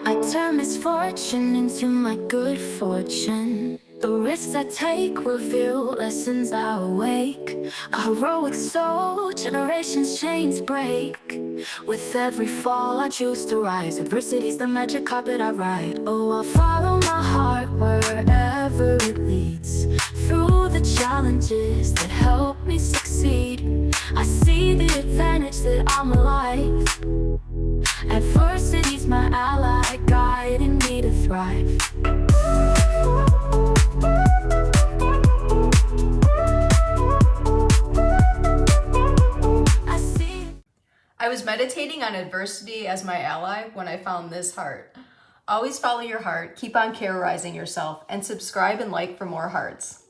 I turn misfortune into my good fortune. The risks I take reveal lessons I awake. A heroic soul, generations chains break. With every fall I choose to rise. Adversity's the magic carpet I ride. Oh, I'll follow my heart wherever it leads. Through the challenges that help me succeed, I see the advantage that I'm alive. Adversity's my ally, guiding me to thrive. I was meditating on adversity as my ally when I found this heart. Always follow your heart, keep on carrorizing yourself, and subscribe and like for more hearts.